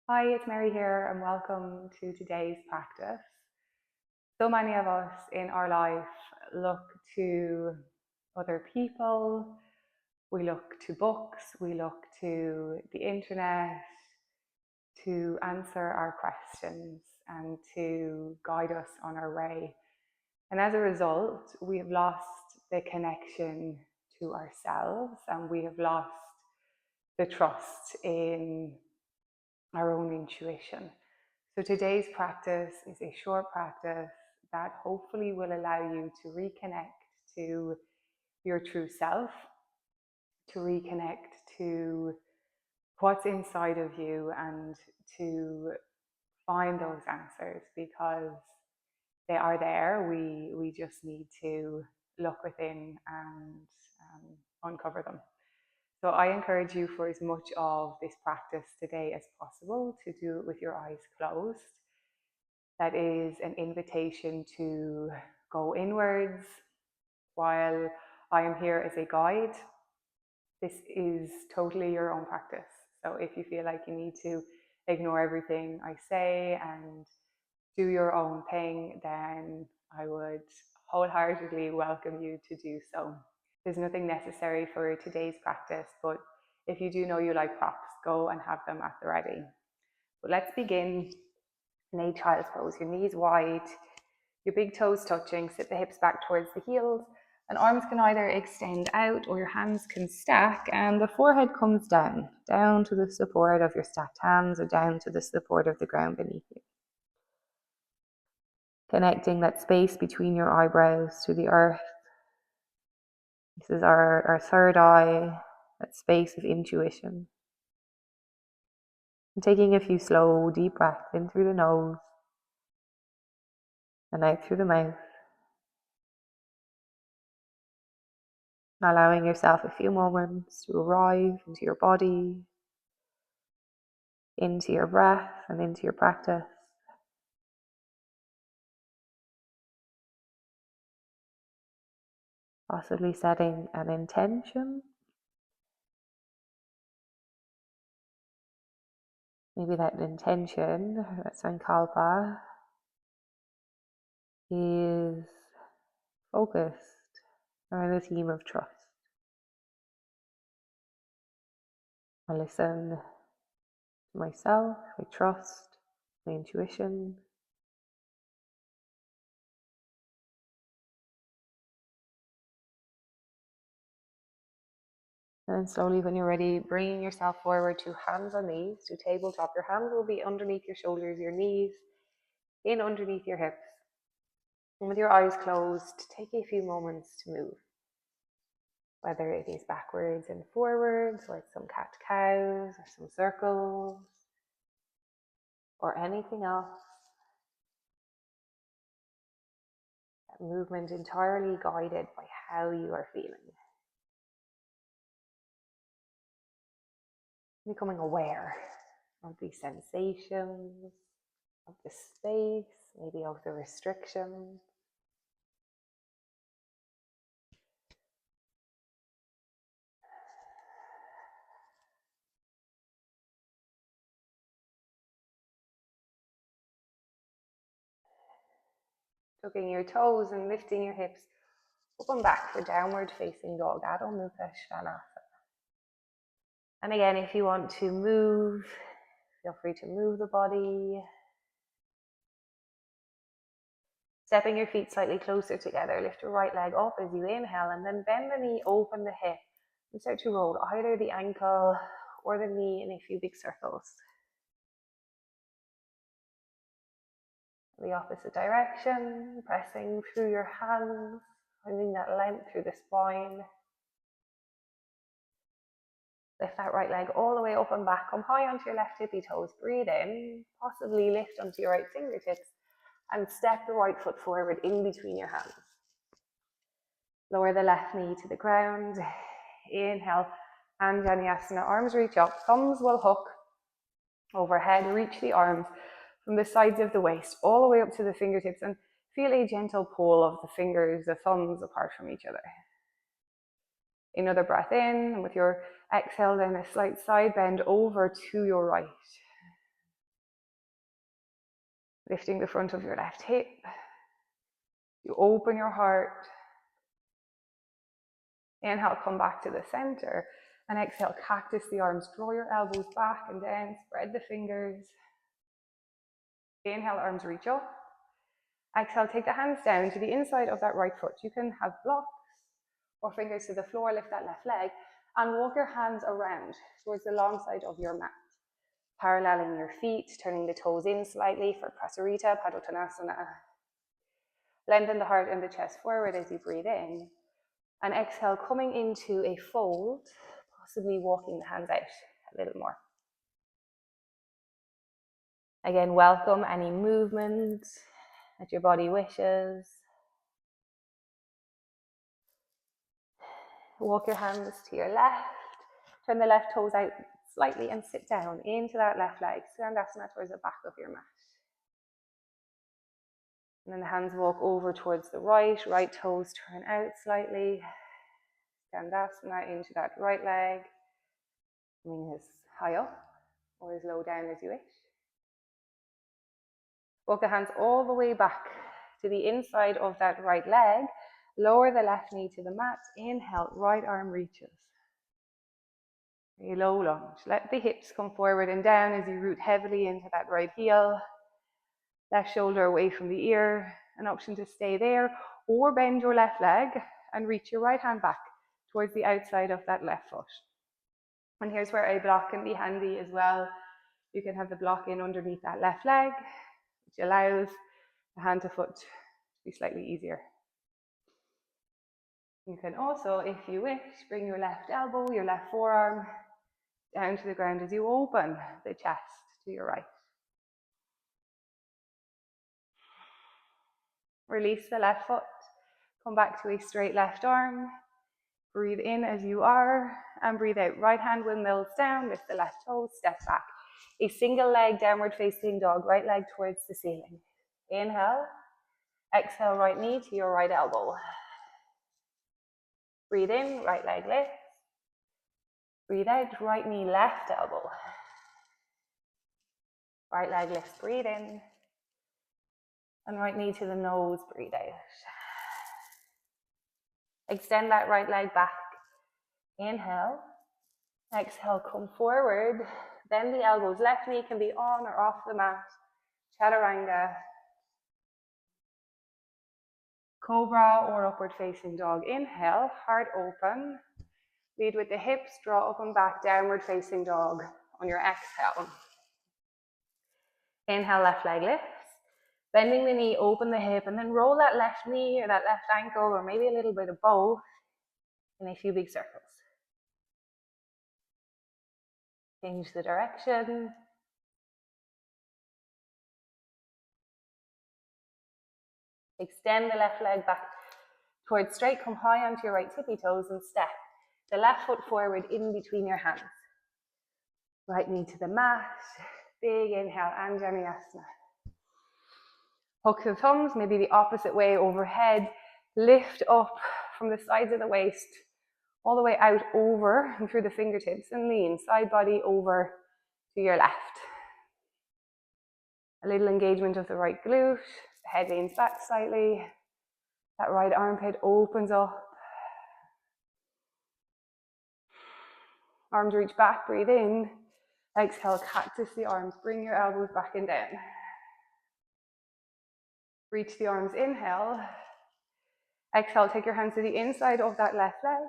Hi, it's Mary here, and welcome to today's practice. So many of us in our life look to other people, we look to books, we look to the internet to answer our questions and to guide us on our way. And as a result, we have lost the connection to ourselves and we have lost the trust in our own intuition. So today's practice is a short practice that hopefully will allow you to reconnect to your true self, to reconnect to what's inside of you, and to find those answers because they are there. We just need to look within and uncover them. So I encourage you for as much of this practice today as possible to do it with your eyes closed. That is an invitation to go inwards while I am here as a guide. This is totally your own practice. So if you feel like you need to ignore everything I say and do your own thing, then I would wholeheartedly welcome you to do so. There's nothing necessary for today's practice, but if you do know you like props, go and have them at the ready. But let's begin in a child's pose. Your knees wide, your big toes touching, sit the hips back towards the heels, and arms can either extend out or your hands can stack, and the forehead comes down to the support of your stacked hands or down to the support of the ground beneath you. Connecting that space between your eyebrows to the earth. This is our third eye, that space of intuition. And taking a few slow, deep breaths in through the nose and out through the mouth. Allowing yourself a few moments to arrive into your body, into your breath, and into your practice. Possibly setting an intention. Maybe that intention, that sankalpa, is focused around the theme of trust. I listen to myself, I trust my intuition. And then slowly, when you're ready, bringing yourself forward to hands on knees, to tabletop. Your hands will be underneath your shoulders, your knees in underneath your hips. And with your eyes closed, take a few moments to move. Whether it is backwards and forwards, like some cat-cows or some circles, or anything else. That movement entirely guided by how you are feeling. Becoming aware of the sensations, of the space, maybe of the restrictions. Tucking your toes and lifting your hips up and back for downward facing dog, Adho Mukha Svanasana. And again, if you want to move, feel free to move the body. Stepping your feet slightly closer together, lift your right leg up as you inhale and then bend the knee, open the hip and start to roll either the ankle or the knee in a few big circles. The opposite direction, pressing through your hands, finding that length through the spine. Lift that right leg all the way up and back, come high onto your left tippy toes, breathe in, possibly lift onto your right fingertips and step the right foot forward in between your hands. Lower the left knee to the ground, inhale, Anjaneyasana, arms reach up, thumbs will hook overhead, reach the arms from the sides of the waist all the way up to the fingertips and feel a gentle pull of the fingers, the thumbs apart from each other. Another breath in, and with your exhale then a slight side bend over to your right. Lifting the front of your left hip. You open your heart. Inhale, come back to the center. And exhale, cactus the arms. Draw your elbows back and down. Spread the fingers. Inhale, arms reach up. Exhale, take the hands down to the inside of that right foot. You can have blocks or fingers to the floor. Lift that left leg. And walk your hands around towards the long side of your mat. Paralleling your feet, turning the toes in slightly for Prasarita, Padottanasana. Lengthen the heart and the chest forward as you breathe in. And exhale, coming into a fold, possibly walking the hands out a little more. Again, welcome any movement that your body wishes. Walk your hands to your left. Turn the left toes out slightly and sit down into that left leg. Skandasana towards the back of your mat. And then the hands walk over towards the right. Right toes turn out slightly. Skandasana into that right leg. Bring as high up or as low down as you wish. Walk the hands all the way back to the inside of that right leg. Lower the left knee to the mat. Inhale, right arm reaches. A low lunge. Let the hips come forward and down as you root heavily into that right heel. Left shoulder away from the ear. An option to stay there or bend your left leg and reach your right hand back towards the outside of that left foot. And here's where a block can be handy as well. You can have the block in underneath that left leg, which allows the hand to foot to be slightly easier. You can also, if you wish, bring your left elbow, your left forearm down to the ground as you open the chest to your right. Release the left foot. Come back to a straight left arm. Breathe in as you are and breathe out. Right hand windmills down, lift the left toes, step back. A single leg downward facing dog, right leg towards the ceiling. Inhale. Exhale, right knee to your right elbow. Breathe in, right leg lifts. Breathe out, right knee, left elbow. Right leg lifts, breathe in. And right knee to the nose, breathe out. Extend that right leg back. Inhale. Exhale, come forward. Bend the elbows. Left knee can be on or off the mat. Chaturanga. Cobra or upward facing dog. Inhale, heart open. Lead with the hips, draw up and back, downward facing dog on your exhale. Inhale, left leg lifts. Bending the knee, open the hip, and then roll that left knee or that left ankle, or maybe a little bit of both, in a few big circles. Change the direction. Extend the left leg back towards straight. Come high onto your right tippy toes and step the left foot forward in between your hands. Right knee to the mat. Big inhale, Anjaneyasana. Hook the thumbs, maybe the opposite way overhead. Lift up from the sides of the waist, all the way out over and through the fingertips, and lean side body over to your left. A little engagement of the right glute. The head leans back slightly. That right armpit opens up. Arms reach back, breathe in. Exhale, cactus the arms. Bring your elbows back and down. Reach the arms, inhale. Exhale, take your hands to the inside of that left leg.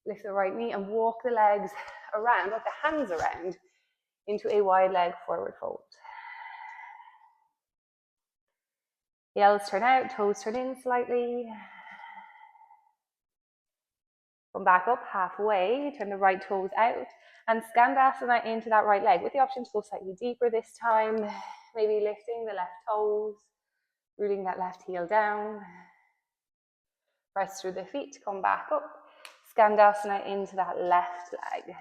Lift the right knee and walk the legs around, walk the hands around into a wide leg forward fold. Heels turn out, toes turn in slightly. Come back up halfway, turn the right toes out, and Skandasana into that right leg with the option to go slightly deeper this time. Maybe lifting the left toes, rooting that left heel down. Press through the feet, come back up. Skandasana into that left leg.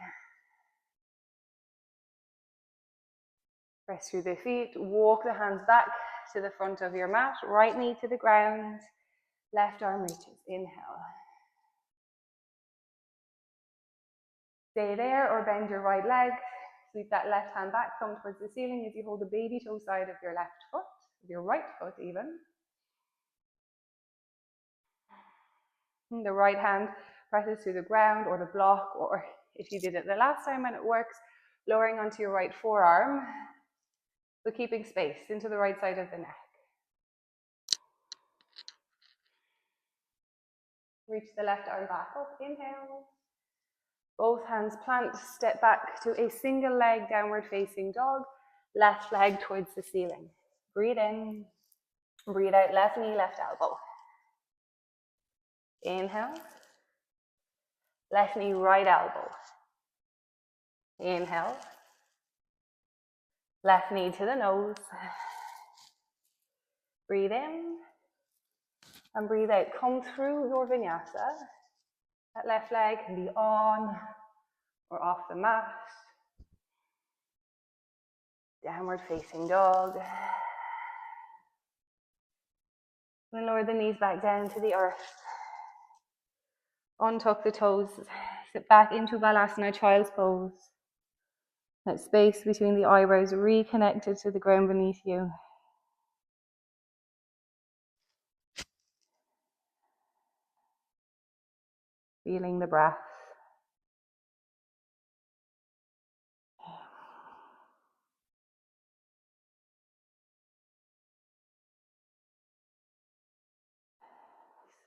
Press through the feet, walk the hands back to the front of your mat, right knee to the ground, left arm reaches, inhale. Stay there or bend your right leg, sweep that left hand back, thumb towards the ceiling as you hold the baby toe side of your left foot, with your right foot even. And the right hand presses to the ground or the block, or if you did it the last time and it works, lowering onto your right forearm, but keeping space into the right side of the neck. Reach the left arm back up, inhale. Both hands plant, step back to a single leg downward facing dog, left leg towards the ceiling. Breathe in, breathe out, left knee, left elbow. Inhale, left knee, right elbow. Inhale, left knee to the nose. Breathe in and breathe out. Come through your vinyasa. That left leg can be on or off the mat. Downward facing dog. And lower the knees back down to the earth. Untuck the toes. Sit back into Balasana, child's pose. That space between the eyebrows reconnected to the ground beneath you. Feeling the breath.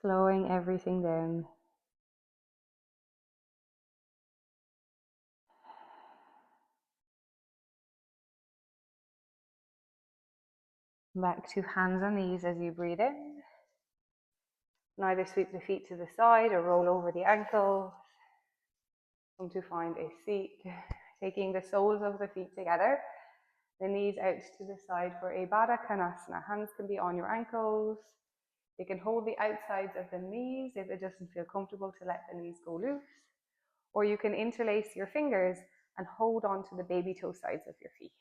Slowing everything down. Back to hands and knees as you breathe in. Neither sweep the feet to the side or roll over the ankles. Come to find a seat. Taking the soles of the feet together. The knees out to the side for a Baddha Konasana. Hands can be on your ankles. You can hold the outsides of the knees if it doesn't feel comfortable to let the knees go loose. Or you can interlace your fingers and hold on to the baby toe sides of your feet.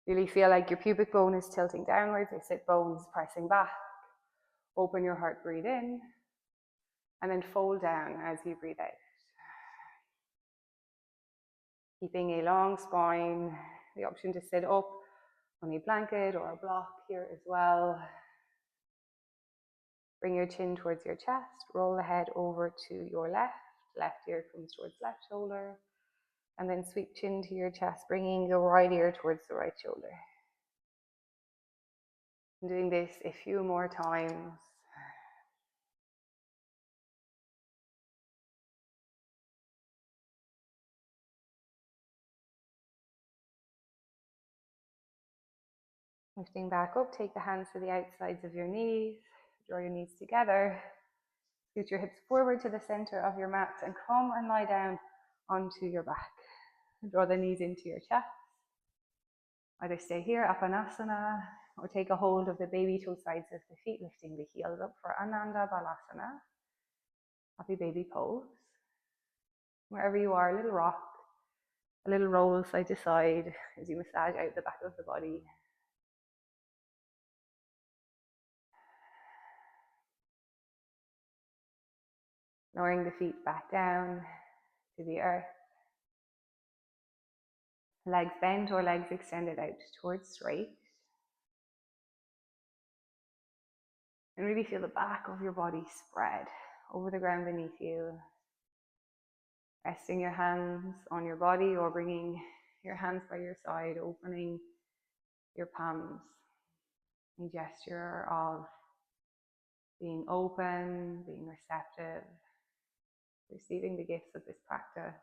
Really feel like your pubic bone is tilting downwards, your sit bones pressing back. Open your heart, breathe in, and then fold down as you breathe out. Keeping a long spine, the option to sit up on a blanket or a block here as well. Bring your chin towards your chest, roll the head over to your left ear comes towards left shoulder, and then sweep chin to your chest, bringing your right ear towards the right shoulder. And doing this a few more times. Lifting back up, take the hands to the outsides of your knees, draw your knees together, scoot your hips forward to the center of your mat and come and lie down onto your back. Draw the knees into your chest. Either stay here, Apanasana, or take a hold of the baby toe sides of the feet, lifting the heels up for Ananda Balasana, happy baby pose. Wherever you are, a little rock, a little roll side to side as you massage out the back of the body. Lowering the feet back down to the earth. Legs bent or legs extended out towards straight. And really feel the back of your body spread over the ground beneath you. Resting your hands on your body or bringing your hands by your side, opening your palms. A gesture of being open, being receptive, receiving the gifts of this practice.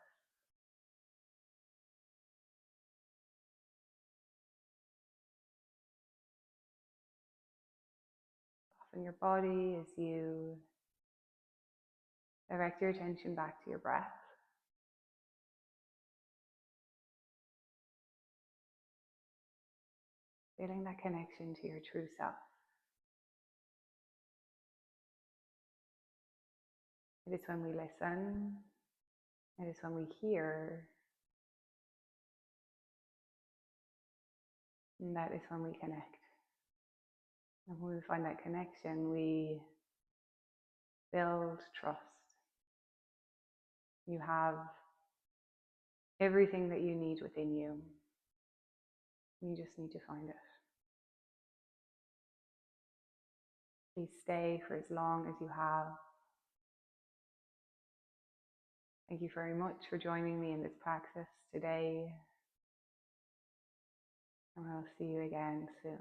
Soften your body as you direct your attention back to your breath. Feeling that connection to your true self. It is when we listen, it is when we hear, and that is when we connect. And when we find that connection, we build trust. You have everything that you need within you. You just need to find it. Please stay for as long as you have. Thank you very much for joining me in this practice today, and I'll see you again soon.